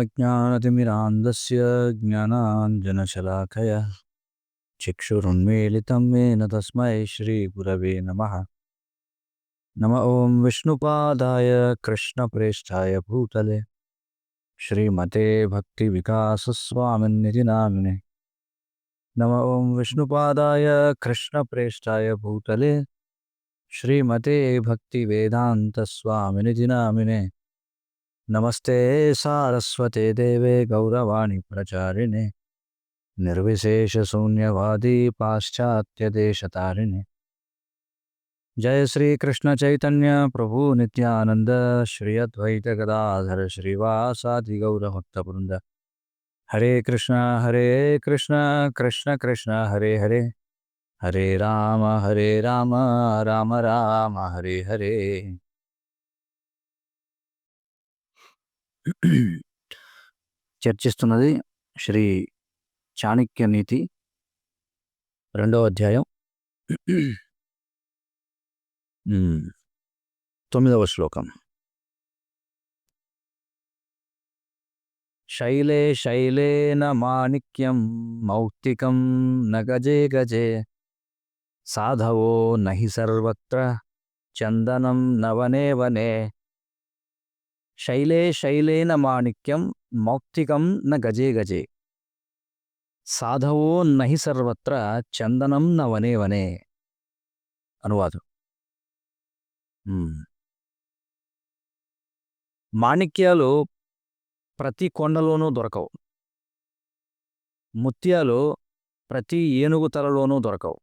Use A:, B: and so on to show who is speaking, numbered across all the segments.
A: ओमज्ञानतिमिरान्धस्य ज्ञानाञ्जनशलाकया चक्षुरुन्मीलितं येन तस्मै श्रीगुरवे नमः। नम ॐ विष्णुपादाय कृष्णप्रेष्ठाय भूतले श्रीमते भक्तिविकासस्वामिनिधि नामिने। नम ॐ विष्णुपादाय कृष्णप्रेष्ठाय भूतले श्रीमते भक्तिवेदान्तस्वामिनिधि नामिने। नमस्ते सारस्वते देवे गौरवाणी प्रचारिणे निर्विशेषशून्यवादी पाश्चात्यदेशतारिणे। जय श्री कृष्ण चैतन्य प्रभु नित्यानंद श्री अद्वैत गदाधर श्रीवासादि गौरभक्तवृंद। हरे कृष्ण कृष्ण कृष्ण हरे हरे, हरे राम राम राम हरे हरे। చర్చిస్తున్నది శ్రీ చాణక్య నీతి 2వ అధ్యాయం 9వ శ్లోకం. శైలే శైలేన మాణిక్యం మౌక్తికం న గజే గజే సాధవో నహి సర్వత్ర చందనం నవనే వనే. శైలే శైలేన మాణిక్యం మౌక్తికం న గజే గజే సాధవో నహి సర్వత్ర చందనం న వనే వనే. అనువాదం. మాణిక్యాలు ప్రతి కొండలోనూ దొరకవు. ముత్యాలు ప్రతి ఏనుగు తలలోనూ దొరకవు.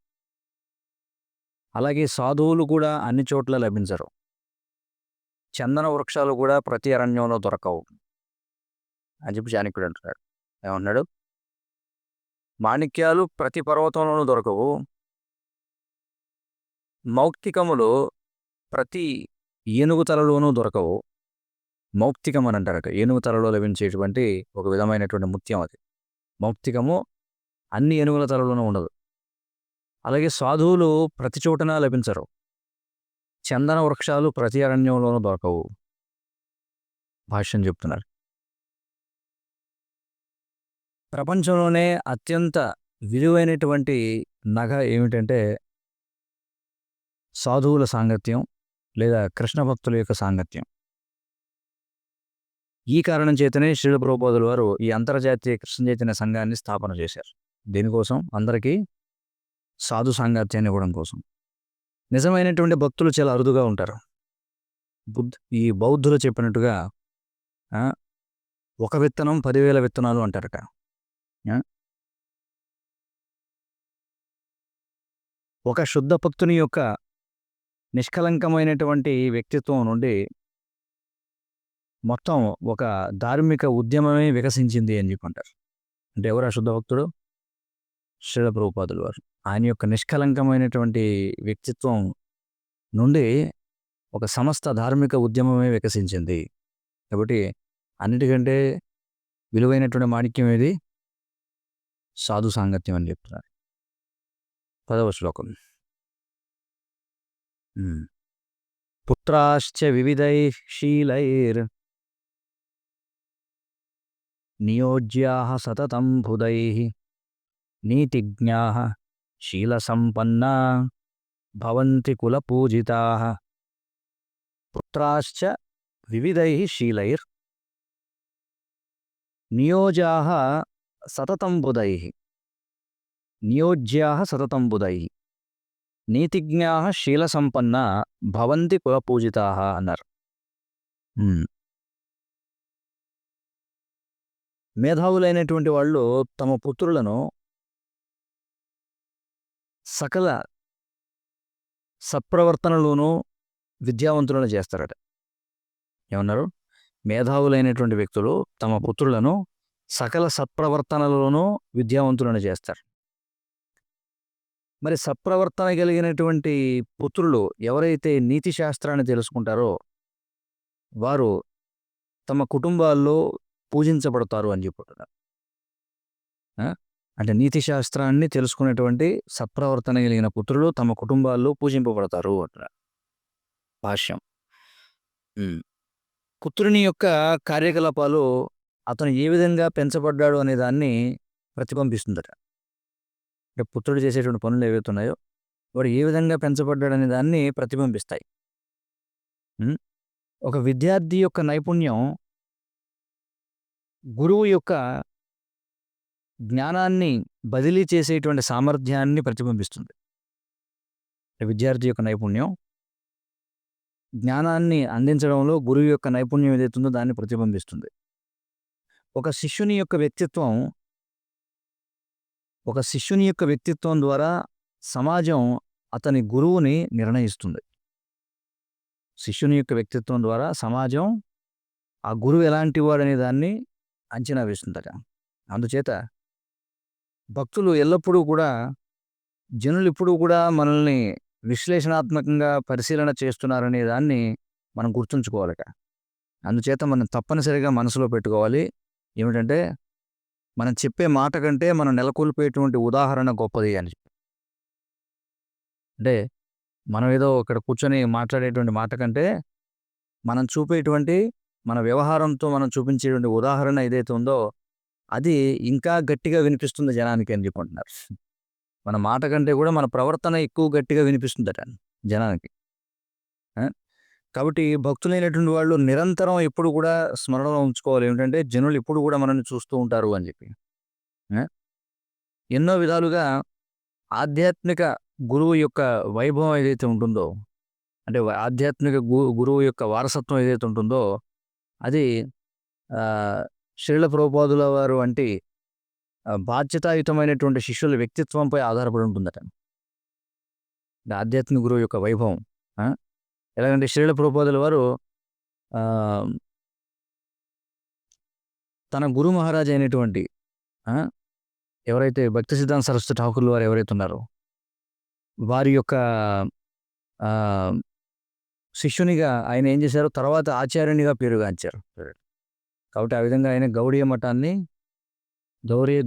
A: అలాగే సాధువులు కూడా అన్ని చోట్ల లభించరు. చందన వృక్షాలు కూడా ప్రతి అరణ్యంలో దొరకవు అని చెప్పి చాణక్యుడు అంటున్నాడు. ఏమన్నాడు? మాణిక్యాలు ప్రతి పర్వతంలోనూ దొరకవు, మౌక్తికములు ప్రతి ఏనుగు తలలోనూ దొరకవు. మౌక్తికం అని అంటారు. ఏనుగు తలలో లభించేటువంటి ఒక విధమైనటువంటి ముత్యం అది. మౌక్తికము అన్ని ఏనుగుల తలలోనూ ఉండదు. అలాగే సాధువులు ప్రతి చోటన లభించరు. చందన వృక్షాలు ప్రతి అరణ్యంలోనూ దొరకవు. భాష్యం చెప్తున్నారు. ప్రపంచంలోనే అత్యంత విలువైనటువంటి నగ ఏమిటంటే సాధువుల సాంగత్యం లేదా కృష్ణ భక్తుల యొక్క సాంగత్యం. ఈ కారణం చేతనే శ్రీల ప్రభుపాదుల వారు ఈ అంతర్జాతీయ కృష్ణ చైతన్య సంఘాన్ని స్థాపన చేశారు. దీనికోసం అందరికీ సాధు సాంగత్యాన్ని ఇవ్వడం కోసం. నిజమైనటువంటి భక్తులు చాలా అరుదుగా ఉంటారు. ఈ బౌద్ధులు చెప్పినట్టుగా ఒక విత్తనం 10,000 విత్తనాలు అంటారట. ఒక శుద్ధ భక్తుని యొక్క నిష్కలంకమైనటువంటి వ్యక్తిత్వం నుండి మొత్తం ఒక ధార్మిక ఉద్యమమే వికసించింది అని చెప్పంటారు. అంటే ఎవరు ఆ శుద్ధ భక్తుడు? శ్రీల ప్రభుపాదుల వారు. ఆయన యొక్క నిష్కలంకమైనటువంటి వ్యక్తిత్వం నుండి ఒక సమస్త ధార్మిక ఉద్యమమే వికసించింది. కాబట్టి అన్నిటికంటే విలువైనటువంటి మాణిక్యం ఏది? సాధు సాంగత్యం అని చెప్తున్నారు. 10వ శ్లోకం. పుత్రాశ్చ వివిధైః శీలైర్ నియోజ్యాః సతతం బుధైః నీతిజ్ఞాః శీలసంపన్నా భవంతి కులపూజితాః. పుత్రాశ్చ వివిధైః శీలైర్ నియోజ్యాః సతతం బుధైః నియోజ్యాః సతతం బుధైః నీతిజ్ఞాః శీలసంపన్నా భవంతి కులపూజితాః అన్నారు. మేధావులైనటువంటి వాళ్ళు తమ పుత్రులను సకల సత్ప్రవర్తనలోనూ విద్యావంతులను చేస్తారట. ఏమన్నారు? మేధావులైనటువంటి వ్యక్తులు తమ పుత్రులను సకల సత్ప్రవర్తనలోనూ విద్యావంతులను చేస్తారు. మరి సత్ప్రవర్తన కలిగినటువంటి పుత్రులు ఎవరైతే నీతి శాస్త్రాన్ని తెలుసుకుంటారో వారు తమ కుటుంబాల్లో పూజించబడతారు అని చెప్పుకుంటున్నారు. అంటే నీతి శాస్త్రాన్ని తెలుసుకునేటువంటి సత్ప్రవర్తన కలిగిన పుత్రులు తమ కుటుంబాల్లో పూజింపబడతారు అంటున్నారు. భాష్యం. పుత్రుని యొక్క కార్యకలాపాలు అతను ఏ విధంగా పెంచబడ్డాడు అనే దాన్ని ప్రతిబింబిస్తుందట. అంటే పుత్రుడు చేసేటువంటి పనులు ఏవైతే ఉన్నాయో, వాడు ఏ విధంగా పెంచబడ్డాడనే దాన్ని ప్రతిబింబిస్తాయి. హ్మ్. ఒక విద్యార్థి యొక్క నైపుణ్యం గురువు యొక్క జ్ఞానాన్ని బదిలీ చేసేటువంటి సామర్థ్యాన్ని ప్రతిబింబిస్తుంది. విద్యార్థి యొక్క నైపుణ్యం జ్ఞానాన్ని అందించడంలో గురువు యొక్క నైపుణ్యం ఏదైతే ఉందో దాన్ని ప్రతిబింబిస్తుంది. ఒక శిష్యుని యొక్క వ్యక్తిత్వం ఒక శిష్యుని యొక్క వ్యక్తిత్వం ద్వారా సమాజం అతని గురువుని నిర్ణయిస్తుంది. శిష్యుని యొక్క వ్యక్తిత్వం ద్వారా సమాజం ఆ గురువు ఎలాంటి వాడనే దాన్ని అంచనా వేస్తుందట. అందుచేత భక్తులు ఎల్లప్పుడూ కూడా జనులు ఎప్పుడూ కూడా మనల్ని విశ్లేషణాత్మకంగా పరిశీలన చేస్తున్నారనే దాన్ని మనం గుర్తుంచుకోవాలట. అందుచేత మనం తప్పనిసరిగా మనసులో పెట్టుకోవాలి. ఏమిటంటే మనం చెప్పే మాట కంటే మనం నెలకొల్పేటువంటి ఉదాహరణ గొప్పది అని. అంటే మనం ఏదో ఇక్కడ కూర్చొని మాట్లాడేటువంటి మాట కంటే మనం చూపేటువంటి మన వ్యవహారంతో మనం చూపించేటువంటి ఉదాహరణ ఏదైతే ఉందో అది ఇంకా గట్టిగా వినిపిస్తుంది జనానికి అని చెప్పుకుంటున్నారు. మన మాట కంటే కూడా మన ప్రవర్తన ఎక్కువ గట్టిగా వినిపిస్తుందట జనానికి. ఆ? కాబట్టి భక్తులైనటువంటి వాళ్ళు నిరంతరం ఎప్పుడు కూడా స్మరణలో ఉంచుకోవాలి. ఏమిటంటే జనులు ఎప్పుడు కూడా మనల్ని చూస్తూ ఉంటారు అని చెప్పి. ఆ? ఎన్నో విధాలుగా ఆధ్యాత్మిక గురువు యొక్క వైభవం ఏదైతే ఉంటుందో, అంటే ఆధ్యాత్మిక గురువు యొక్క వారసత్వం ఏదైతే ఉంటుందో అది ఆ, శ్రీల ప్రభుపాదుల వారు వంటి బాధ్యతాయుతమైనటువంటి శిష్యుల వ్యక్తిత్వంపై ఆధారపడి ఉంటుందట. ఆధ్యాత్మిక గురువు యొక్క వైభవం. ఆ? ఎలాగంటే శ్రీల ప్రభుపాదుల వారు ఆ, తన గురు మహారాజ్ అయినటువంటి ఆ, ఎవరైతే భక్తి సిద్ధాంత సరస్వతి ఠాకూర్ల వారు ఎవరైతే ఉన్నారో వారి యొక్క ఆ, శిష్యునిగా ఆయన ఏం చేశారు, తర్వాత ఆచార్యునిగా పేరుగాంచారు. కాబట్టి ఆ విధంగా ఆయన గౌడీయ మఠాన్ని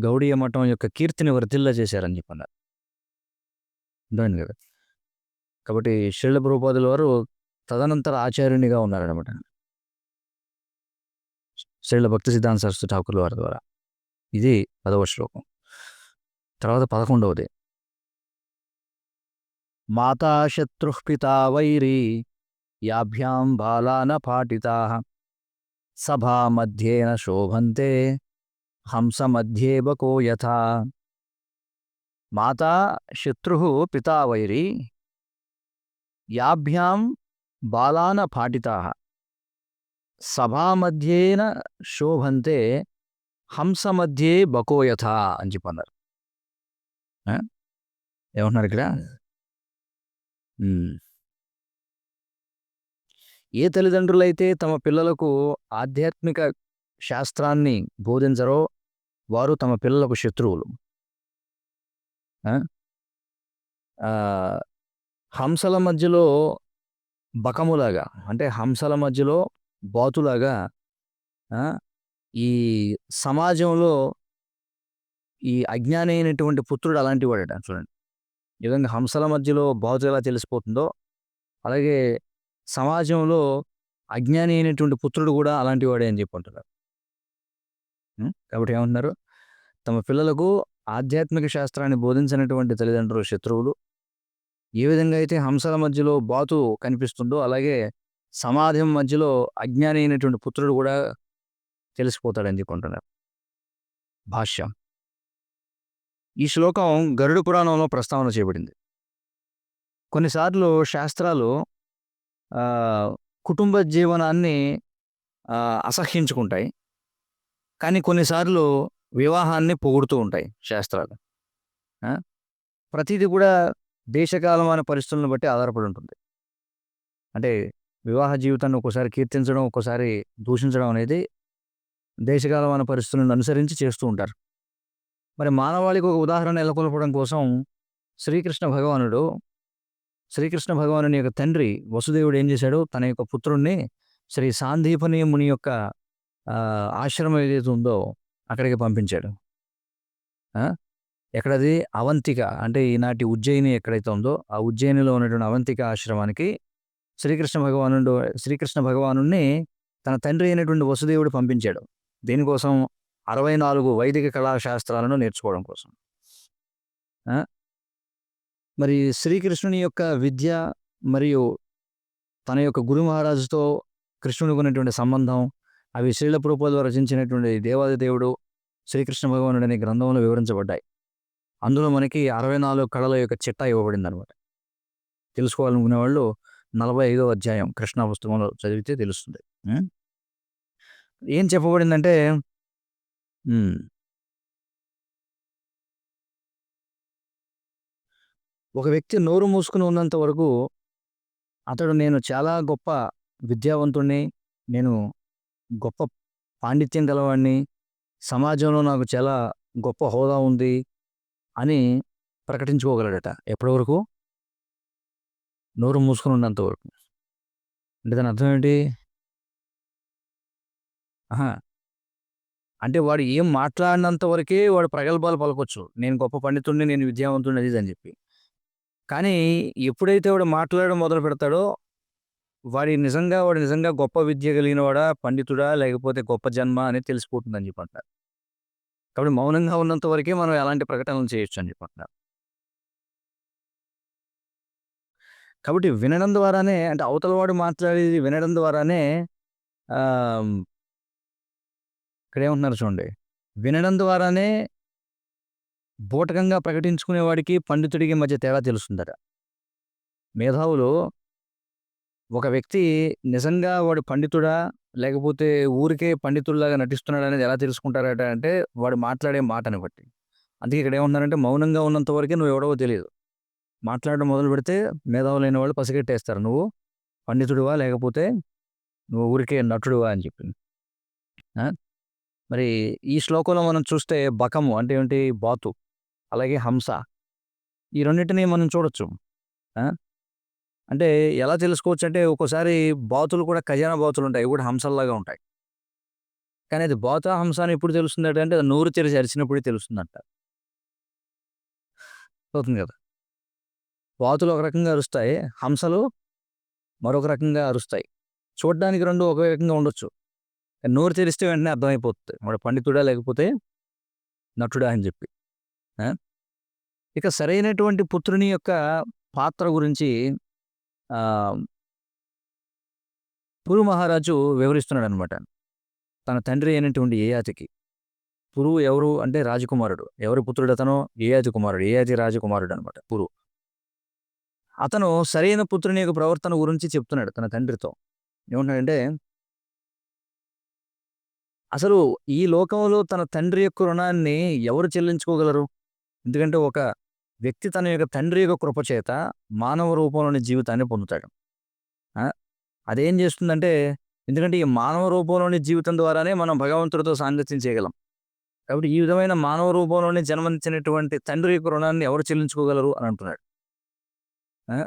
A: గౌడీయ మఠం యొక్క కీర్తిని వర్ధిల్ల చేశారని చెప్పన్నారు. అర్థమైంది కదా. కాబట్టి శ్రీల ప్రభుపాదుల వారు తదనంతర ఆచార్యునిగా ఉన్నారనమాట శ్రీల భక్తి సిద్ధాంత సరస్వతి ఠాకూర్ల వారి ద్వారా. ఇది 10వ శ్లోకం. తర్వాత 11వది. మాతా శత్రుః పితా వైరీ యాభ్యాం బాలాన పాటితాః సభా మధ్యేన శోభంతే హంస మధ్యే బకో యథా. మాతా శత్రుః పితా వైరీ యాభ్యాం బాలాన పాటితాః సభా మధ్యేన శోభంతే హంస మధ్యే బకో యథా అని చెప్పన్నారు. ఏమంటున్నారు ఇక్కడ? ఏ తల్లిదండ్రులైతే తమ పిల్లలకు ఆధ్యాత్మిక శాస్త్రాన్ని బోధించరో వారు తమ పిల్లలకు శత్రువులు. హంసల మధ్యలో బకములాగా, అంటే హంసల మధ్యలో బాతులాగా ఈ సమాజంలో ఈ అజ్ఞాని అయినటువంటి పుత్రుడు అలాంటి వాడట. చూడండి, ఈ విధంగా హంసల మధ్యలో బాతు ఎలా తెలిసిపోతుందో అలాగే సమాజంలో అజ్ఞాని అయినటువంటి పుత్రుడు కూడా అలాంటి వాడే అని చెప్పి అంటున్నారు. కాబట్టి ఏమంటున్నారు, తమ పిల్లలకు ఆధ్యాత్మిక శాస్త్రాన్ని బోధించినటువంటి తల్లిదండ్రులు శత్రువులు. ఏ విధంగా అయితే హంసల మధ్యలో బాతు కనిపిస్తుందో అలాగే సమాజం మధ్యలో అజ్ఞాని అయినటువంటి పుత్రుడు కూడా తెలిసిపోతాడని చెప్పి అంటున్నారు. భాష్యం. ఈ శ్లోకం గరుడ పురాణంలో ప్రస్తావన చేయబడింది. కొన్నిసార్లు శాస్త్రాలు కుటుంబ జీవనాన్ని అసహ్యించుకుంటాయి, కానీ కొన్నిసార్లు వివాహాన్ని పొగుడుతూ ఉంటాయి శాస్త్రాలు. ప్రతిదీ కూడా దేశకాలమైన పరిస్థితులను బట్టి ఆధారపడి ఉంటుంది. అంటే వివాహ జీవితాన్ని ఒక్కోసారి కీర్తించడం, ఒక్కోసారి దూషించడం అనేది దేశకాలమైన పరిస్థితులను అనుసరించి చేస్తూ ఉంటారు. మరి మానవాళికి ఒక ఉదాహరణ నెలకొల్పడం కోసం శ్రీకృష్ణ భగవానుని యొక్క తండ్రి వసుదేవుడు ఏం చేశాడు, తన యొక్క పుత్రుణ్ణి శ్రీ సాందీపని ముని యొక్క ఆశ్రమం ఏదైతే ఉందో అక్కడికి పంపించాడు. ఎక్కడది? అవంతిక, అంటే ఈనాటి ఉజ్జయిని ఎక్కడైతే ఉందో ఆ ఉజ్జయినిలో ఉన్నటువంటి అవంతిక ఆశ్రమానికి శ్రీకృష్ణ భగవానుని తన తండ్రి అయినటువంటి వసుదేవుడు పంపించాడు. దేనికోసం? 64 వైదిక కళాశాస్త్రాలను నేర్చుకోవడం కోసం. ఆ! మరి శ్రీకృష్ణుని యొక్క విద్య మరియు తన యొక్క గురు మహారాజుతో కృష్ణునికి ఉన్నటువంటి సంబంధం, అవి శ్రీల ప్రభుపాదులు రచించినటువంటి దేవాది దేవుడు, శ్రీకృష్ణ భగవానుడు అనే గ్రంథంలో వివరించబడ్డాయి. అందులో మనకి 64 కళల యొక్క చిట్టా ఇవ్వబడిందనమాట. తెలుసుకోవాలనుకునే వాళ్ళు 45వ అధ్యాయం కృష్ణా పుస్తకంలో చదివితే తెలుస్తుంది. హ్మ్. ఏం చెప్పబడిందంటే హ్మ్. ఒక వ్యక్తి నోరు మూసుకొని ఉన్నంత వరకు అతడు నేను చాలా గొప్ప విద్యావంతుడిని, నేను గొప్ప పాండిత్యం గలవాడిని, సమాజంలో నాకు చాలా గొప్ప హోదా ఉంది అని ప్రకటించుకోగలడట. ఎప్పటి వరకు? నోరు మూసుకొని ఉన్నంత వరకు. అంటే దాని అర్థం ఏంటి? అహా! అంటే వాడు ఏం మాట్లాడినంత వరకే వాడు ప్రగల్భాలు పలకొచ్చు. నేను గొప్ప పండితుడిని, నేను విద్యావంతుడిని అది ఇది అని చెప్పి. కానీ ఎప్పుడైతే వాడు మాట్లాడడం మొదలు పెడతాడో వాడు నిజంగా గొప్ప విద్య కలిగినవాడా, పండితుడా, లేకపోతే గొప్ప జన్మ అనేది తెలిసిపోతుందని చెప్పంటారు. కాబట్టి మౌనంగా ఉన్నంత వరకే మనం ఎలాంటి ప్రకటనలు చేయొచ్చు అని చెప్పంటున్నారు. కాబట్టి వినడం ద్వారానే అంటే అవతల వాడు మాట్లాడేది వినడం ద్వారానే ఆహ్, ఇక్కడేమంటున్నారు చూడండి. వినడం ద్వారానే బూటకంగా ప్రకటించుకునేవాడికి, పండితుడికి మధ్య తేడా తెలుస్తుందట. మేధావులు ఒక వ్యక్తి నిజంగా వాడు పండితుడా? లేకపోతే ఊరికే పండితుడిలాగా నటిస్తున్నాడనేది ఎలా తెలుసుకుంటారట అంటే, వాడు మాట్లాడే మాటని బట్టి. అందుకే ఇక్కడేమంటున్నారంటే, మౌనంగా ఉన్నంత వరకే నువ్వెవడవో తెలీదు. మాట్లాడడం మొదలుపెడితే మేధావులైన వాళ్ళు పసిగట్టేస్తారు. నువ్వు పండితుడివా? లేకపోతే నువ్వు ఊరికే నటుడివా అని చెప్పి. ఆ! మరి ఈ శ్లోకంలో మనం చూస్తే బకము అంటే ఏంటి? బాతు. అలాగే హంస. ఈ రెండిటిని మనం చూడొచ్చు. ఆ! అంటే ఎలా తెలుసుకోవచ్చంటే ఒక్కోసారి బాతులు కూడా ఖజానా బాతులుంటాయి. అవి కూడా హంసల్లాగా ఉంటాయి. కానీ అది బాతా, హంస అని ఎప్పుడు తెలుస్తుందట అంటే అది నోరు తెరిచి అరిచినప్పుడే తెలుస్తుందంట. అవుతుంది కదా! బాతులు ఒక రకంగా అరుస్తాయి. హంసలు మరొక రకంగా అరుస్తాయి. చూడ్డానికి 2 ఒకే రకంగా ఉండొచ్చు. కానీ నోరు తెరిస్తే వెంటనే అర్థమైపోతుంది. వాడు పండితుడా లేకపోతే నటుడా అని చెప్పి. ఆ! ఇక సరైనటువంటి పుత్రుని యొక్క పాత్ర గురించి ఆహ్, పురు మహారాజు వివరిస్తున్నాడనమాట. తన తండ్రి అయినటువంటి యయాతికి. పురువు ఎవరు అంటే రాజకుమారుడు. ఎవరి పుత్రుడతను? యయాతి కుమారుడు. యయాతి రాజకుమారుడనమాట పురు. అతను సరైన పుత్రుని యొక్క ప్రవర్తన గురించి చెప్తున్నాడు తన తండ్రితో. ఏమంటున్నాడంటే, అసలు ఈ లోకంలో తన తండ్రి యొక్క రుణాన్ని ఎవరు చెల్లించుకోగలరు? ఎందుకంటే ఒక వ్యక్తి తన యొక్క తండ్రి యొక్క కృప చేత మానవ రూపంలోని జీవితాన్ని పొందుతాడు. ఆ! అదేం చేస్తుందంటే ఎందుకంటే ఈ మానవ రూపంలోని జీవితం ద్వారానే మనం భగవంతుడితో సాంగత్యం చేయగలం. కాబట్టి ఈ విధమైన మానవ రూపంలోనే జన్మనిచ్చినటువంటి తండ్రి యొక్క రుణాన్ని ఎవరు చెల్లించుకోగలరు అని అంటున్నాడు. ఆ!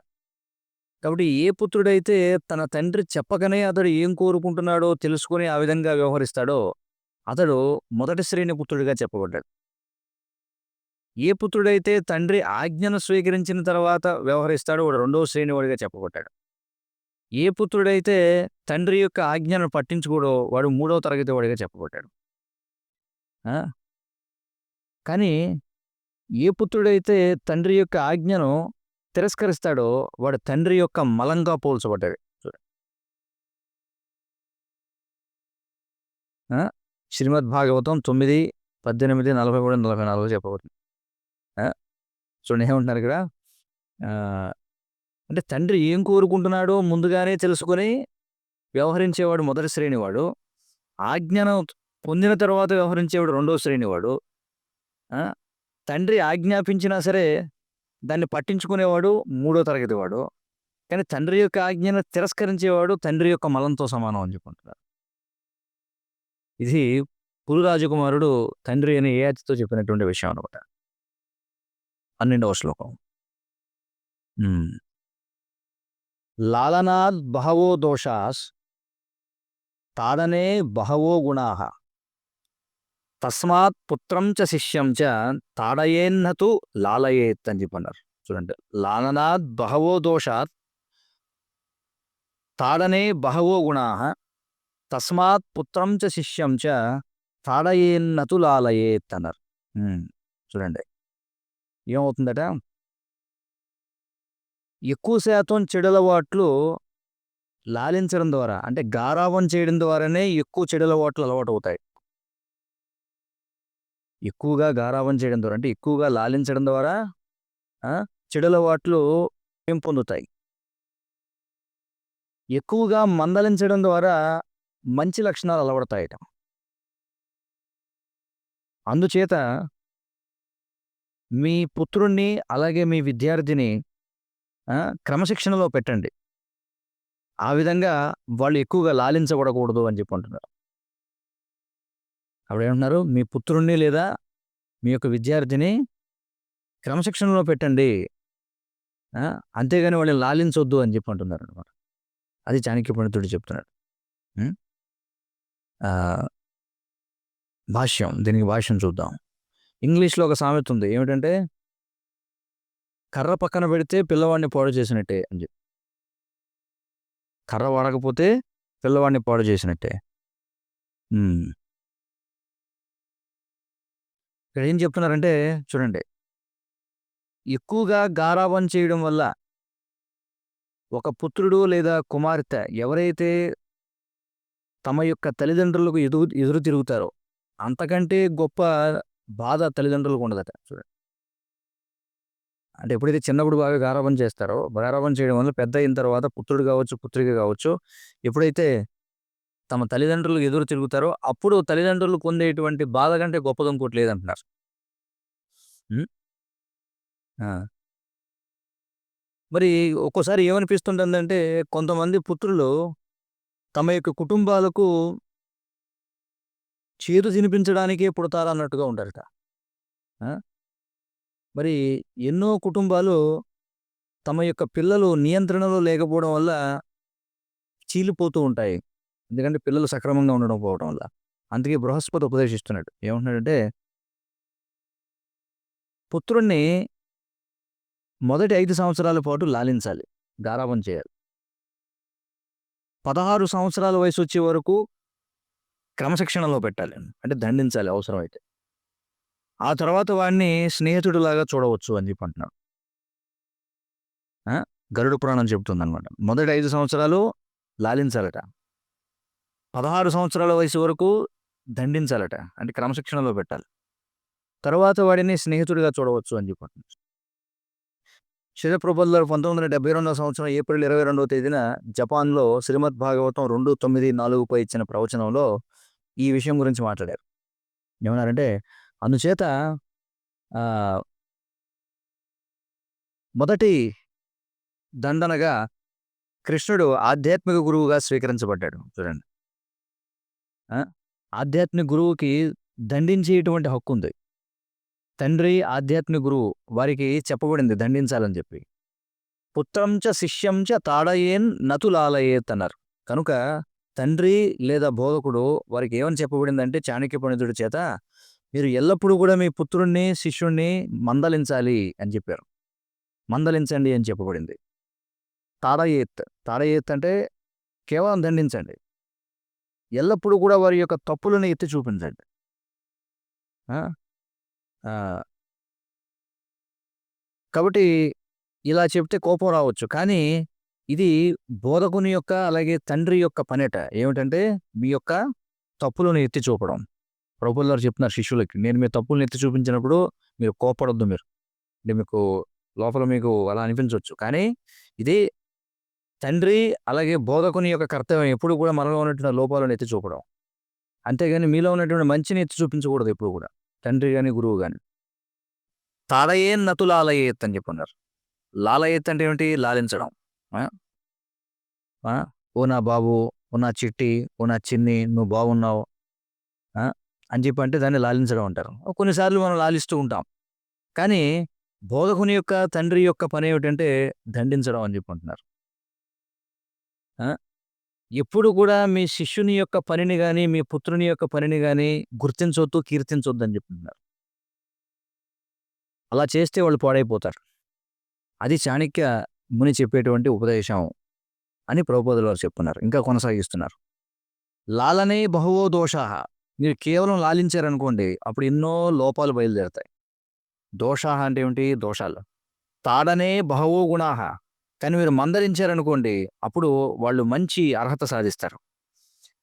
A: కాబట్టి ఏ పుత్రుడైతే తన తండ్రి చెప్పకనే అతడు ఏం కోరుకుంటున్నాడో తెలుసుకొని ఆ విధంగా వ్యవహరిస్తాడో, అతడు మొదటి శ్రేణి పుత్రుడిగా చెప్పబడ్డాడు. ఏ పుత్రుడైతే తండ్రి ఆజ్ఞను స్వీకరించిన తర్వాత వ్యవహరిస్తాడో వాడు రెండవ శ్రేణి వాడిగా చెప్పబడ్డాడు. ఏ పుత్రుడైతే తండ్రి యొక్క ఆజ్ఞను పట్టించుకోడో వాడు మూడవ తరగతి వాడిగా చెప్పబడ్డాడు. ఆ! కానీ ఏ పుత్రుడైతే తండ్రి యొక్క ఆజ్ఞను తిరస్కరిస్తాడో వాడు తండ్రి యొక్క మలంగా పోల్చబడ్డాడు. చూడండి. ఆ! శ్రీమద్ భాగవతం 9, 18, 43, 44 చెప్పబడింది. ఆ! చూడండి ఏమంటున్నారు ఇక్కడ. ఆహ్, అంటే తండ్రి ఏం కోరుకుంటున్నాడో ముందుగానే తెలుసుకొని వ్యవహరించేవాడు మొదటి శ్రేణివాడు. ఆజ్ఞను పొందిన తర్వాత వ్యవహరించేవాడు రెండో శ్రేణివాడు. ఆ! తండ్రి ఆజ్ఞాపించినా సరే దాన్ని పట్టించుకునేవాడు మూడో తరగతి వాడు. కానీ తండ్రి యొక్క ఆజ్ఞను తిరస్కరించేవాడు తండ్రి యొక్క మలంతో సమానం అని చెప్పుకుంటున్నారు. ఇది పురు రాజకుమారుడు తండ్రి అని యయాతితో చెప్పినటువంటి విషయం అనమాట. 12వ శ్లోకం. హ్మ్. లాలనాద్ బహవో దోషాస్ తాడనే బహవో గుణాః తస్మాత్ పుత్రం చ శిష్యం చ తాడయేన్నతు లాలయేత్ అని చెప్పన్నారు. చూడండి. లాలనాద్ బహవో దోషాత్ తాడనే బహవో గుణాః తస్మాత్ పుత్రం చ శిష్యం చ తాడయేన్నతు లాలయేత్ అన్నారు. చూడండి ఏమవుతుందట, ఎక్కువ శాతం చెడలవాట్లు లాలించడం ద్వారా, అంటే గారాబం చేయడం ద్వారానే ఎక్కువ చెడలవాట్లు అలవాటవుతాయి. ఎక్కువగా గారాబం చేయడం ద్వారా, అంటే ఎక్కువగా లాలించడం ద్వారా చెడలవాట్లు పెంపొందుతాయి. ఎక్కువగా మందలించడం ద్వారా మంచి లక్షణాలు అలవడతాయట. అందుచేత మీ పుత్రుణ్ణి అలాగే మీ విద్యార్థిని క్రమశిక్షణలో పెట్టండి. ఆ విధంగా వాళ్ళు ఎక్కువగా లాలించబడకూడదు అని చెప్పి అంటున్నారు. అప్పుడేమంటున్నారు, మీ పుత్రుణ్ణి లేదా మీ యొక్క విద్యార్థిని క్రమశిక్షణలో పెట్టండి. అంతేగాని వాళ్ళని లాలించొద్దు అని చెప్పి అంటున్నారు అనమాట. అది చాణక్య పండితుడు చెప్తున్నాడు. భాష్యం, దీనికి భాష్యం చూద్దాం. ఇంగ్లీష్లో ఒక సామెత ఉంది, ఏమిటంటే కర్ర పక్కన పెడితే పిల్లవాడిని పాడు చేసినట్టే అని చెప్పి. కర్ర వాడకపోతే పిల్లవాడిని పాడు చేసినట్టే. ఇక్కడ ఏం చెప్తున్నారంటే చూడండి, ఎక్కువగా గారాబం చేయడం వల్ల ఒక పుత్రుడు లేదా కుమార్తె ఎవరైతే తమ యొక్క తల్లిదండ్రులకు ఎదురు తిరుగుతారో అంతకంటే గొప్ప బాధ తల్లిదండ్రులకు ఉండదట. చూడండి, అంటే ఎప్పుడైతే చిన్నప్పుడు బాగా గారాబం చేస్తారో, గారాబం చేయడం వల్ల పెద్ద అయిన తర్వాత పుత్రుడు కావచ్చు పుత్రిక కావచ్చు, ఎప్పుడైతే తమ తల్లిదండ్రులకు ఎదురు తిరుగుతారో అప్పుడు తల్లిదండ్రులు పొందేటువంటి బాధ కంటే గొప్పది ఇంకోటి లేదంటున్నారు. మరి ఒక్కోసారి ఏమనిపిస్తుంటుందంటే, కొంతమంది పుత్రులు తమ యొక్క కుటుంబాలకు చేదు తినిపించడానికే పుడతారన్నట్టుగా ఉంటారట. మరి ఎన్నో కుటుంబాలు తమ యొక్క పిల్లలు నియంత్రణలో లేకపోవడం వల్ల చీలిపోతూ ఉంటాయి. ఎందుకంటే పిల్లలు సక్రమంగా ఉండడం పోవడం వల్ల. అందుకే బృహస్పతి ఉపదేశిస్తున్నాడు, ఏమంటున్నాడంటే, పుత్రుణ్ణి మొదటి 5 సంవత్సరాల పాటు లాలించాలి, గారాబం చేయాలి. 16 సంవత్సరాల వయసు వచ్చే వరకు క్రమశిక్షణలో పెట్టాలి, అంటే దండించాలి అవసరమైతే. ఆ తర్వాత వాడిని స్నేహితుడిలాగా చూడవచ్చు అని చెప్పి అంటున్నాడు. గరుడ పురాణం చెబుతుందన్నమాట. మొదటి 5 సంవత్సరాలు లాలించాలట, 16 సంవత్సరాల వయసు వరకు దండించాలట, అంటే క్రమశిక్షణలో పెట్టాలి. తర్వాత వాడిని స్నేహితుడిగా చూడవచ్చు అని చెప్పి అంటున్నాడు. శ్రీల ప్రభుపాదుల వారు 1972వ సంవత్సరం ఏప్రిల్ 22వ తేదీన జపాన్లో శ్రీమద్ భాగవతం 294పై ఇచ్చిన ప్రవచనంలో ఈ విషయం గురించి మాట్లాడారు. ఏమన్నారంటే, అందుచేత మొదటి దండనగా కృష్ణుడు ఆధ్యాత్మిక గురువుగా స్వీకరించబడ్డాడు. చూడండి, ఆధ్యాత్మిక గురువుకి దండించేటువంటి హక్కు ఉంది. తండ్రి ఆధ్యాత్మిక గురువు వారికి చెప్పబడింది దండించాలని చెప్పి. పుత్రంచ శిష్యంచ తాడయేన్ నతు లాలయేత్ అన్నారు. కనుక తండ్రి లేదా బోధకుడు వారికి ఏమని చెప్పబడిందంటే చాణక్య పండితుడి చేత, మీరు ఎల్లప్పుడూ కూడా మీ పుత్రుణ్ణి శిష్యుణ్ణి మందలించాలి అని చెప్పారు. మందలించండి అని చెప్పబడింది. తాడయేత్ అంటే కేవలం దండించండి, ఎల్లప్పుడూ కూడా వారి యొక్క తప్పులను ఎత్తి చూపించండి. కాబట్టి ఇలా చెప్తే కోపం రావచ్చు, కానీ ఇది బోధకుని యొక్క అలాగే తండ్రి యొక్క పనేట. ఏమిటంటే మీ యొక్క తప్పులను ఎత్తి చూపడం. ప్రభుపాదుల వారు చెప్తున్నారు శిష్యులకి, నేను మీ తప్పులను ఎత్తి చూపించినప్పుడు మీరు కోపడొద్దు. మీరు అంటే మీకు లోపల మీకు అలా అనిపించవచ్చు, కానీ ఇది తండ్రి అలాగే బోధకుని యొక్క కర్తవ్యం ఎప్పుడు కూడా మనలో ఉన్నటువంటి లోపాలను ఎత్తి చూపడం. అంతేగాని మీలో ఉన్నటువంటి మంచిని ఎత్తి చూపించకూడదు ఎప్పుడు కూడా, తండ్రి కానీ గురువు కానీ. తాడయేన్ నతు లాలయేత్ అని చెప్పన్నారు. లాలయేత్ అంటే ఏమిటి? లాలించడం. ఓ నా బాబు, ఓ నా చిట్టి, ఓ నా చిన్ని, నువ్వు బాగున్నావు అని చెప్పి అంటే దాన్ని లాలించడం అంటారు. కొన్నిసార్లు మనం లాలిస్తూ ఉంటాం, కానీ బోధకుని యొక్క తండ్రి యొక్క పని ఏమిటంటే దండించడం అని చెప్పి అంటున్నారు. ఎప్పుడు కూడా మీ శిష్యుని యొక్క పనిని కానీ మీ పుత్రుని యొక్క పనిని కానీ గుర్తించొద్దు, కీర్తించొద్దు అని చెప్తున్నారు. అలా చేస్తే వాళ్ళు పాడైపోతారు. అది చాణక్య ముని చెప్పేటువంటి ఉపదేశం అని ప్రభుపాదుల వారు చెప్తున్నారు. ఇంకా కొనసాగిస్తున్నారు. లాలనే బహవో దోషాః, మీరు కేవలం లాలించారనుకోండి, అప్పుడు ఎన్నో లోపాలు బయలుదేరతాయి. దోషాహ అంటే ఏమిటి? దోషాలు. తాడనే బహవో గుణాహ. కానీ మీరు మందలించారనుకోండి, అప్పుడు వాళ్ళు మంచి అర్హత సాధిస్తారు.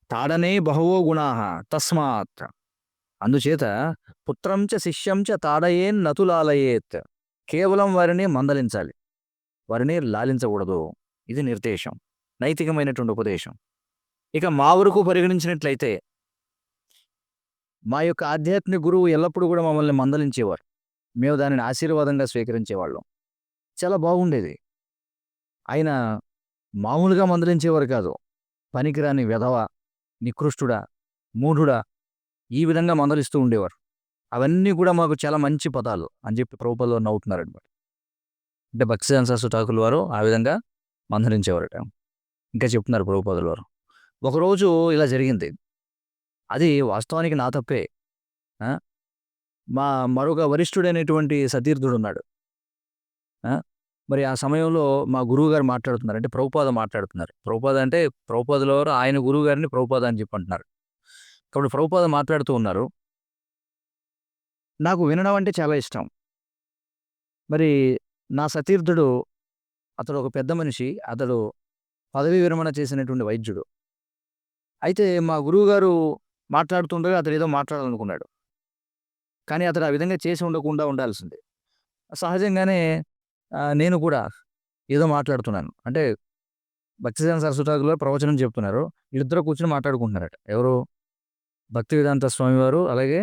A: తాడనే బహవో గుణాహ తస్మాత్. అందుచేత పుత్రం చ శిష్యం చ తాడయేన్ నతు లాలయేత్. కేవలం వారిని మందలించాలి. వారిని లాలించకూడదు. ఇది నిర్దేశం. నైతికమైనటువంటి ఉపదేశం. ఇక మా వరకు పరిగణించినట్లయితే, మా యొక్క ఆధ్యాత్మిక గురువు ఎల్లప్పుడూ కూడా మమ్మల్ని మందలించేవారు. మేము దానిని ఆశీర్వాదంగా స్వీకరించేవాళ్ళం. చాలా బాగుండేది. ఆయన మామూలుగా మందలించేవారు కాదు. పనికిరాని వెధవ, నికృష్టుడా, మూఢుడా ఈ విధంగా మందలిస్తూ ఉండేవారు. అవన్నీ కూడా మాకు చాలా మంచి పదాలు అని చెప్పి ప్రభుపాదులు వారు నవ్వుతున్నారనమాట. అంటే భక్తిసిద్ధాంత సరస్వతి ఠాకూర్ వారు ఆ విధంగా మందలించేవారట. ఇంకా చెప్తున్నారు ప్రభుపాదుల వారు. ఒకరోజు ఇలా జరిగింది. అది వాస్తవానికి నా తప్పే. ఆ! మా మరొక వరిష్ఠుడైనటువంటి సతీర్థుడున్నాడు. ఆ! మరి ఆ సమయంలో మా గురువుగారు మాట్లాడుతున్నారు. అంటే ప్రభుపాద మాట్లాడుతున్నారు. ప్రభుపాద అంటే ప్రభుపాదుల వారు ఆయన గురువుగారిని ప్రభుపాద అని చెప్పి అంటున్నారు. కాబట్టి ప్రభుపాద మాట్లాడుతూ ఉన్నారు. నాకు వినడం అంటే చాలా ఇష్టం. మరి నా సతీర్థుడు అతడు ఒక పెద్ద మనిషి. అతడు పదవీ విరమణ చేసినటువంటి వైద్యుడు. అయితే మా గురువుగారు మాట్లాడుతుండగా అతడేదో మాట్లాడాలనుకున్నాడు. కానీ అతడు ఆ విధంగా చేసి ఉండకుండా ఉండాల్సిందే. సహజంగానే నేను కూడా ఏదో మాట్లాడుతున్నాను. అంటే భక్తిసిద్ధాంత సరస్వతి ఠాకూర్ గారు ప్రవచనం చెప్తున్నారు. వీళ్ళిద్దరూ కూర్చొని మాట్లాడుకుంటున్నారట. ఎవరు? భక్తి వేదాంత స్వామి వారు, అలాగే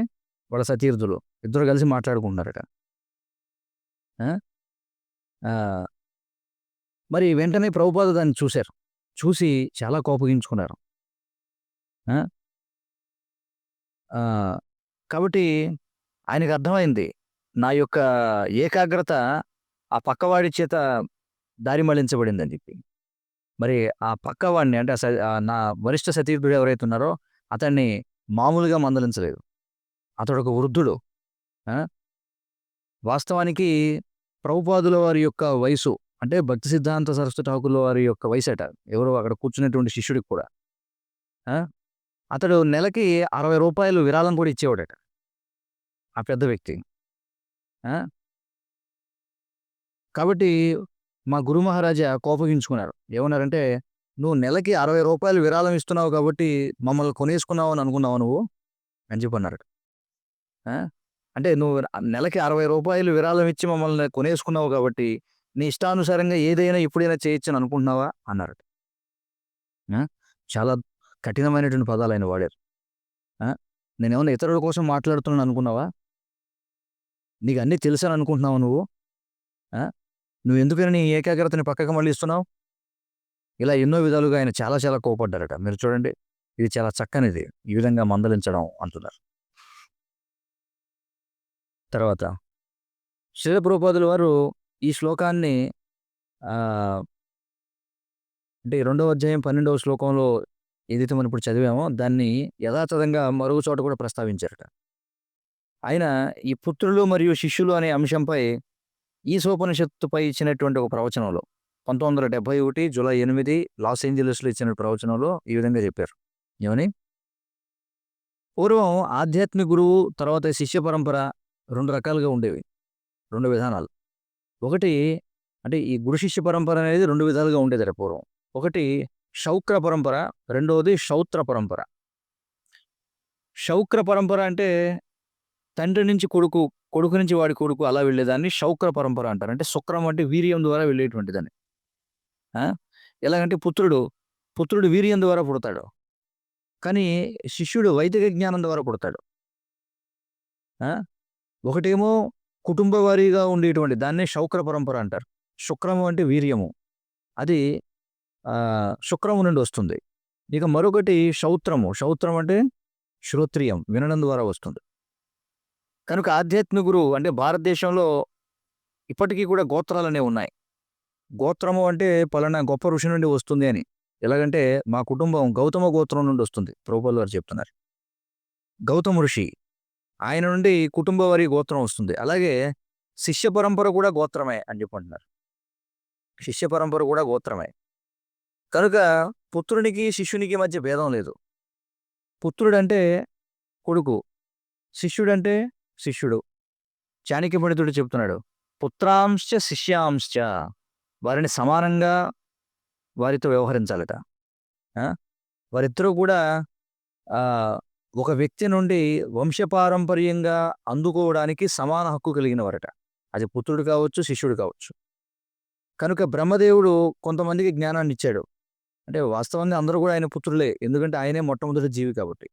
A: వాళ్ళ సతీర్థులు ఇద్దరు కలిసి మాట్లాడుకుంటున్నారట. ఆ! ఆహ్, మరి వెంటనే ప్రభుపాద దాన్ని చూసారు. చూసి చాలా కోపగించుకున్నారు. ఆ! ఆహ్, కాబట్టి ఆయనకు అర్థమైంది. నా యొక్క ఏకాగ్రత ఆ పక్కవాడి చేత దారి మళ్లించబడిందని చెప్పి. మరి ఆ పక్కవాడిని అంటే నా వరిష్ఠ సతీర్థుడు ఎవరైతే ఉన్నారో అతన్ని మామూలుగా మందలించలేదు. అతడొక వృద్ధుడు. ఆ! వాస్తవానికి ప్రభుపాదుల వారి యొక్క వయసు అంటే భక్తి సిద్ధాంత సరస్వతి ఠాకూర్‌ల వారి యొక్క వయసట. ఎవరో అక్కడ కూర్చున్నటువంటి శిష్యుడికి కూడా. ఆ! అతడు నెలకి రూ. 60 విరాళం కూడా ఇచ్చేవాడట. ఆ పెద్ద వ్యక్తి. ఆ! కాబట్టి మా గురు మహారాజా కోపగించుకున్నారు. ఏమన్నారంటే, "నువ్వు నెలకి రూ. 60 విరాళం ఇస్తున్నావు కాబట్టి మమ్మల్ని కొనేసుకున్నావు అని అనుకున్నావా నువ్వు?" అని చెప్పన్నారట. ఆ! అంటే "నువ్వు నెలకి రూ. 60 విరాళం ఇచ్చి మమ్మల్ని కొనేసుకున్నావు కాబట్టి, నీ ఇష్టానుసారంగా ఏదైనా ఎప్పుడైనా చేయొచ్చని అనుకుంటున్నావా?" అన్నారట. ఆ! చాలా కఠినమైనటువంటి పదాలు ఆయన వాడారు. ఆ! నేనేమన్నా ఇతరుల కోసం మాట్లాడుతున్నాను అనుకున్నావా? నీకు అన్నీ తెలుసని అనుకుంటున్నావా నువ్వు? ఆ! నువ్వెందుకని నీ ఏకాగ్రతని పక్కకు మళ్ళిస్తున్నావు? ఇలా ఎన్నో విధాలుగా ఆయన చాలా చాలా కోపడ్డారట. మీరు చూడండి. ఇది చాలా చక్కనిది. ఈ విధంగా మందలించడం అంటున్నారు. తర్వాత శ్రీల ప్రభుపాదుల వారు ఈ శ్లోకాన్ని ఆహ్, అంటే 2వ అధ్యాయం 12వ శ్లోకంలో ఏదైతే మనం ఇప్పుడు చదివామో దాన్ని యథాతథంగా మరొక చోట కూడా ప్రస్తావించారట. ఆయన ఈ పుత్రులు మరియు శిష్యులు అనే అంశంపై ఈశోపనిషత్తుపై ఇచ్చినటువంటి ఒక ప్రవచనంలో 1971 జూలై 8 లాస్ ఏంజెలిస్‌లో ఇచ్చిన ప్రవచనంలో ఈ విధంగా చెప్పారు. ఏమని? పూర్వం ఆధ్యాత్మిక గురువు, తర్వాత శిష్య పరంపర 2 రకాలుగా ఉండేవి. 2 విధానాలు. ఒకటి అంటే ఈ గురు శిష్య పరంపర అనేది 2 విధాలుగా ఉండేదట పూర్వం. ఒకటి శౌక్ర పరంపర, రెండోది శౌత్ర పరంపర. శౌక్ర పరంపర అంటే తండ్రి నుంచి కొడుకు, కొడుకు నుంచి వాడి కొడుకు అలా వెళ్ళేదాన్ని శౌక్ర పరంపర అంటారు. అంటే శుక్రం అంటే వీర్యం ద్వారా వెళ్ళేటువంటి దాన్ని. ఆ! ఎలాగంటే పుత్రుడు వీర్యం ద్వారా పుడతాడు. కానీ శిష్యుడు వైదిక జ్ఞానం ద్వారా పుడతాడు. ఆ! ఒకటేమో కుటుంబ వారీగా ఉండేటువంటి దాన్నే శౌక్ర పరంపర అంటారు. శుక్రము అంటే వీర్యము. అది శుక్రము నుండి వస్తుంది. ఇక మరొకటి శౌత్రము. శౌత్రం అంటే శ్రోత్రియం వినడం ద్వారా వస్తుంది. కనుక ఆధ్యాత్మిక గురువు అంటే భారతదేశంలో ఇప్పటికీ కూడా గోత్రాలనేవి ఉన్నాయి. గోత్రము అంటే పలానా గొప్ప ఋషి నుండి వస్తుంది అని. ఎలాగంటే మా కుటుంబం గౌతమ గోత్రం నుండి వస్తుంది. ప్రభుపాదుల వారు చెప్తున్నారు. గౌతమ ఋషి ఆయన నుండి కుటుంబ వారి గోత్రం వస్తుంది. అలాగే శిష్య పరంపర కూడా గోత్రమే అని చెప్పంటున్నారు. శిష్య పరంపర కూడా గోత్రమే. కనుక పుత్రునికి, శిష్యునికి మధ్య భేదం లేదు. పుత్రుడంటే కొడుకు. శిష్యుడంటే శిష్యుడు. చాణక్య పండితుడు చెప్తున్నాడు. పుత్రాంశ్చ శిష్యాంశ్చ, వారిని సమానంగా వారితో వ్యవహరించాలట. ఆ! వారిద్దరూ కూడా ఆహ్, ఒక వ్యక్తి నుండి వంశపారంపర్యంగా అందుకోవడానికి సమాన హక్కు కలిగిన వారట. అది పుత్రుడు కావచ్చు, శిష్యుడు కావచ్చు. కనుక బ్రహ్మదేవుడు కొంతమందికి జ్ఞానాన్నిచ్చాడు. అంటే వాస్తవంగా అందరూ కూడా ఆయన పుత్రులే. ఎందుకంటే ఆయనే మొట్టమొదటి జీవి కాబట్టి.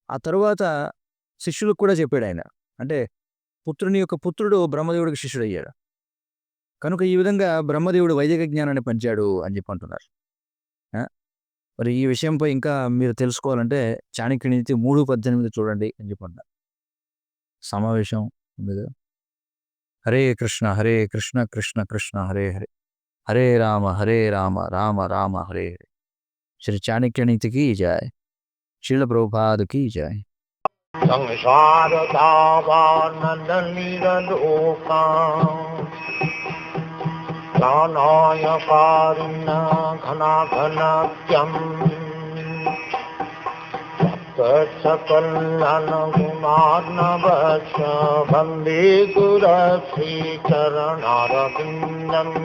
A: ఆ తరువాత శిష్యులకు కూడా చెప్పాడాయన. అంటే పుత్రుని యొక్క పుత్రుడు బ్రహ్మదేవుడికి శిష్యుడయ్యాడు. కనుక ఈ విధంగా బ్రహ్మదేవుడు వైదిక జ్ఞానాన్ని పంచాడు అని చెప్పి అంటున్నారు. ఆ! మరి ఈ విషయంపై ఇంకా మీరు తెలుసుకోవాలంటే చాణక్య నీతి 3:18 చూడండి అని చెప్పి అంటారు. సమావేశం ఉంది కదా! హరే కృష్ణ కృష్ణ కృష్ణ హరే హరే. హరే రామ రామ రామ హరే హరే. శ్రీ చాణక్య నీతికి జై. శ్రీల ప్రభుపాద की जय.
B: संसार दावानल नीरलोका प्राणाय कारुण्य घना घनात्यम् सकलन गुणार्णवस्य वन्दे गुरश्री चरणारविन्दम्